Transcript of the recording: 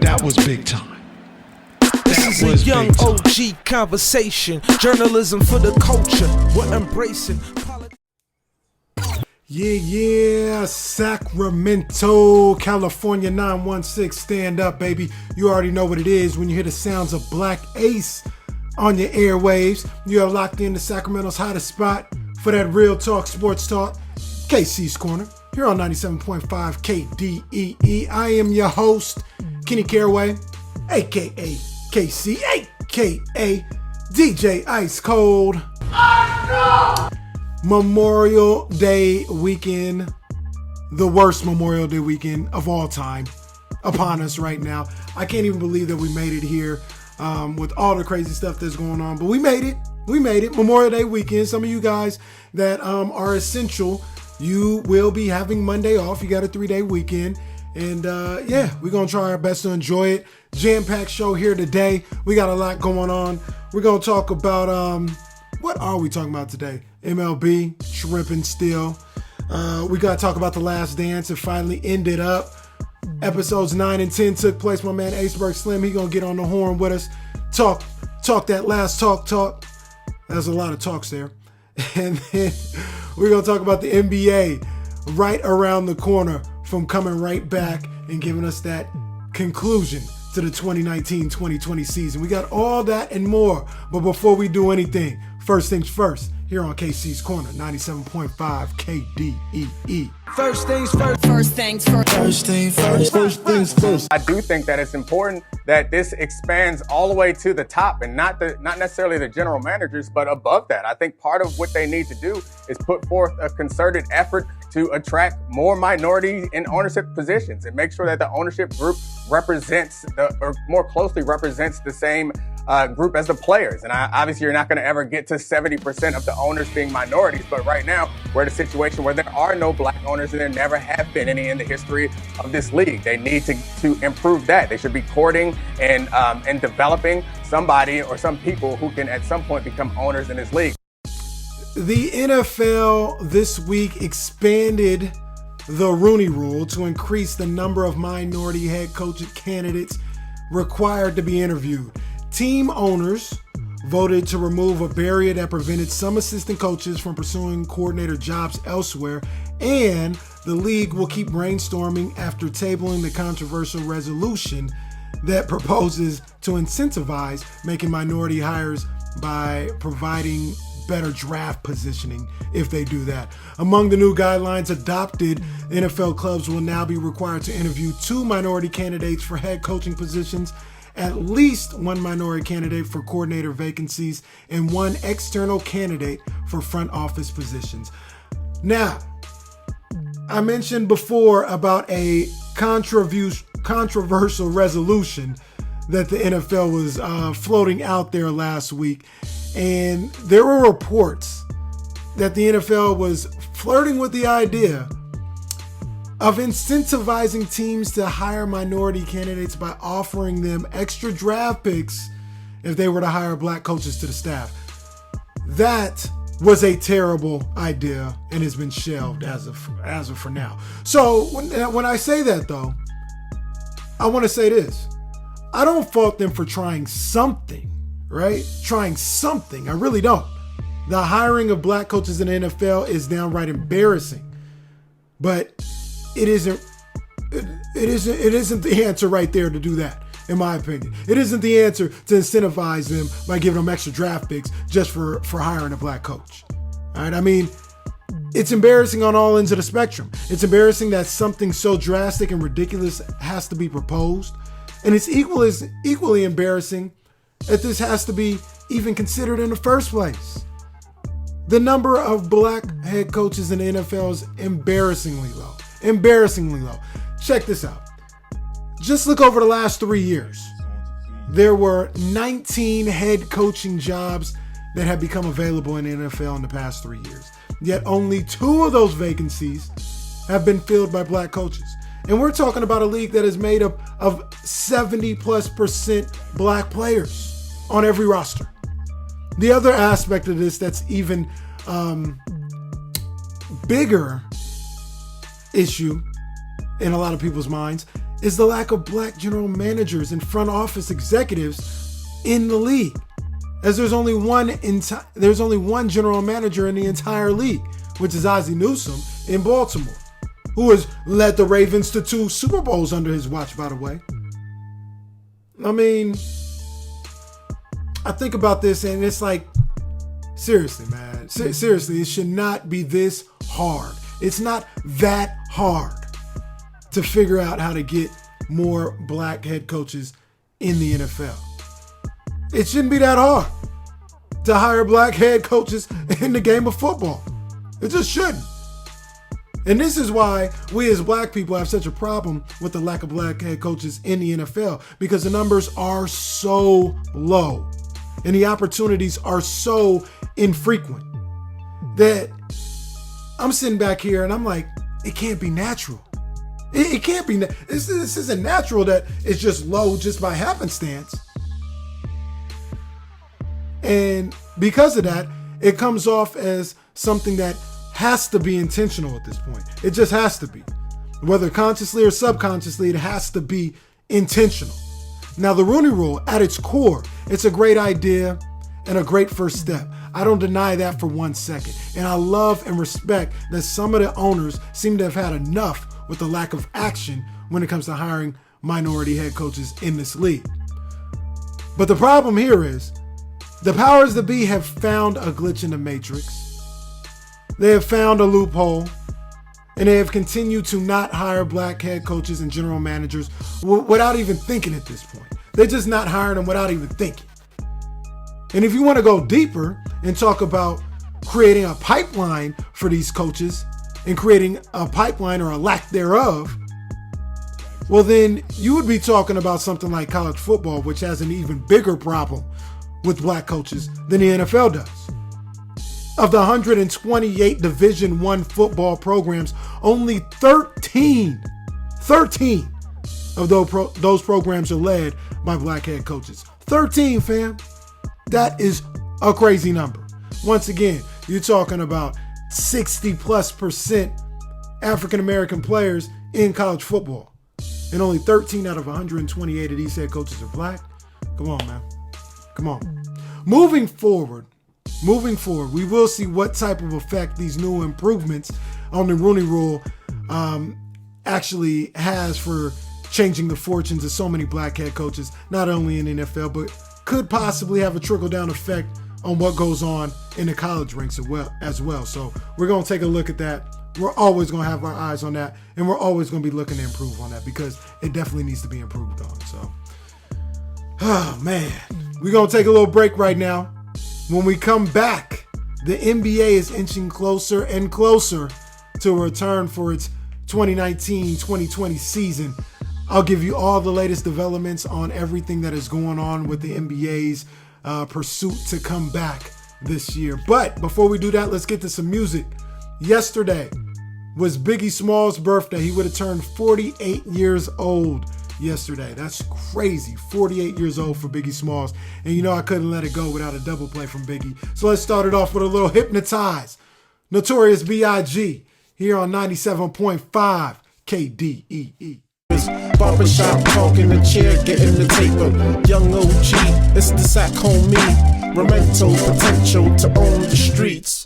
That was big time. This is a young OG conversation. Journalism for the culture. We're embracing. Yeah, Sacramento, California 916, stand up, baby. You already know what it is when you hear the sounds of Black Ace on your airwaves. You are locked into Sacramento's hottest spot for that real talk, sports talk, KC's Corner, here on 97.5 KDEE. I am your host, Kenny Caraway, a.k.a. KC, a.k.a. DJ Ice Cold. Memorial Day weekend, the worst Memorial Day weekend of all time, upon us right now. I can't even believe that we made it here with all the crazy stuff that's going on, but we made it. We made it. Memorial Day weekend. Some of you guys that are essential, you will be having Monday off. You got a 3-day weekend. And yeah, we're going to try our best to enjoy it. Jam-packed show here today. We got a lot going on. We're going to talk about, what are we talking about today? MLB, shrimping still. We got to talk about The Last Dance. It finally ended up. Episodes 9 and 10 took place. My man Aceberg Slim, he going to get on the horn with us. Talk that last talk. There's a lot of talks there. And then we're going to talk about the NBA right around the corner from coming right back and giving us that conclusion to the 2019-2020 season. We got all that and more. But before we do anything, first things first, here on KC's Corner, 97.5 KDEE. First things first. First things first. First things first. I do think that it's important that this expands all the way to the top and not necessarily the general managers, but above that. I think part of what they need to do is put forth a concerted effort to attract more minority in ownership positions and make sure that the ownership group represents or more closely represents the same group as the players. And obviously you're not going to ever get to 70% of the owners being minorities, but right now we're in a situation where there are no black owners and there never have been any in the history of this league. They need to improve that. They should be courting and developing somebody or some people who can at some point become owners in this league. The NFL this week expanded the Rooney Rule to increase the number of minority head coach candidates required to be interviewed. Team owners voted to remove a barrier that prevented some assistant coaches from pursuing coordinator jobs elsewhere, and the league will keep brainstorming after tabling the controversial resolution that proposes to incentivize making minority hires by providing better draft positioning if they do that. Among the new guidelines adopted, NFL clubs will now be required to interview 2 minority candidates for head coaching positions, at least 1 minority candidate for coordinator vacancies, and 1 external candidate for front office positions. Now, I mentioned before about a controversial resolution that the NFL was floating out there last week. And there were reports that the NFL was flirting with the idea of incentivizing teams to hire minority candidates by offering them extra draft picks if they were to hire black coaches to the staff. That was a terrible idea and has been shelved as of for now. So when I say that, though, I want to say this. I don't fault them for trying something, right? Trying something. I really don't. The hiring of black coaches in the NFL is downright embarrassing. But it isn't the answer right there to do that, in my opinion. It isn't the answer to incentivize them by giving them extra draft picks just for hiring a black coach. All right, I mean, it's embarrassing on all ends of the spectrum. It's embarrassing that something so drastic and ridiculous has to be proposed. And it's equally embarrassing that this has to be even considered in the first place. The number of black head coaches in the NFL is embarrassingly low. Embarrassingly low. Check this out. Just look over the last 3 years. There were 19 head coaching jobs that have become available in the NFL in the past 3 years. Yet only 2 of those vacancies have been filled by black coaches. And we're talking about a league that is made up of 70+% black players on every roster. The other aspect of this that's even bigger issue in a lot of people's minds is the lack of black general managers and front office executives in the league. As there's only one general manager in the entire league, which is Ozzie Newsome in Baltimore, who has led the Ravens to 2 Super Bowls under his watch, by the way. I mean, I think about this and it's like, seriously, man. Seriously, it should not be this hard. It's not that hard to figure out how to get more black head coaches in the NFL. It shouldn't be that hard to hire black head coaches in the game of football. It just shouldn't. And this is why we as black people have such a problem with the lack of black head coaches in the NFL, because the numbers are so low and the opportunities are so infrequent that I'm sitting back here and I'm like, it can't be natural. It can't be. This isn't natural that it's just low just by happenstance. And because of that, it comes off as something that has to be intentional at this point. It just has to be. Whether consciously or subconsciously, it has to be intentional. Now, the Rooney Rule, at its core, it's a great idea and a great first step. I don't deny that for 1 second. And I love and respect that some of the owners seem to have had enough with the lack of action when it comes to hiring minority head coaches in this league. But the problem here is the powers that be have found a glitch in the matrix. They have found a loophole, and they have continued to not hire black head coaches and general managers without even thinking at this point. They're just not hiring them without even thinking. And if you want to go deeper and talk about creating a pipeline for these coaches and creating a pipeline or a lack thereof, well, then you would be talking about something like college football, which has an even bigger problem with black coaches than the NFL does. Of the 128 Division I football programs, only 13 of those programs are led by black head coaches. 13, fam. That is a crazy number. Once again, you're talking about 60+% African-American players in college football. And only 13 out of 128 of these head coaches are black. Come on, man. Come on. Moving forward, we will see what type of effect these new improvements on the Rooney Rule actually has for changing the fortunes of so many black head coaches, not only in the NFL, but could possibly have a trickle-down effect on what goes on in the college ranks as well. So we're going to take a look at that. We're always going to have our eyes on that, and we're always going to be looking to improve on that because it definitely needs to be improved on. So, oh man, we're going to take a little break right now. When we come back, the NBA is inching closer and closer to a return for its 2019-2020 season. I'll give you all the latest developments on everything that is going on with the NBA's pursuit to come back this year. But before we do that, let's get to some music. Yesterday was Biggie Smalls' birthday. He would have turned 48 years old yesterday. That's crazy. 48 years old for Biggie Smalls. And you know I couldn't let it go without a double play from Biggie. So let's start it off with a little Hypnotize. Notorious B.I.G. here on 97.5 KDEE. Barbershop talk in the chair, getting the taper. Young OG, it's the sack homie. Memento potential to own the streets.